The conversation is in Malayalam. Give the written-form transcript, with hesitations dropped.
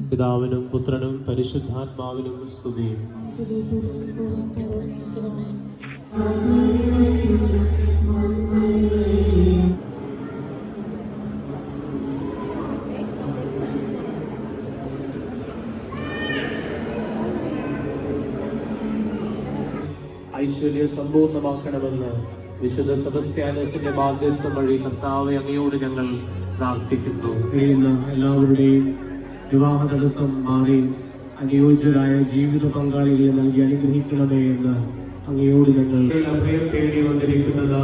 പിതാവിനും പുത്രനും പരിശുദ്ധാത്മാവിനും സ്തുതി. ഐശ്വര്യ സമ്പൂർണ്ണമാക്കണമെന്ന് വിശുദ്ധ സെബസ്ത്യാനോസിന്റെ മാധ്യസ്ഥം വഴി കർത്താവെ അങ്ങയോട് ഞങ്ങൾ പ്രാർത്ഥിക്കുന്നു. എല്ലാവരുടെയും വിവാഹ തടസ്സം മാറി അനുയോജ്യരായ ജീവിത പങ്കാളികളെ നൽകി അനുഗ്രഹിക്കണമേ എന്ന് അങ്ങയോട് ഞങ്ങൾ അഭയം തേടി വന്നിരിക്കുന്ന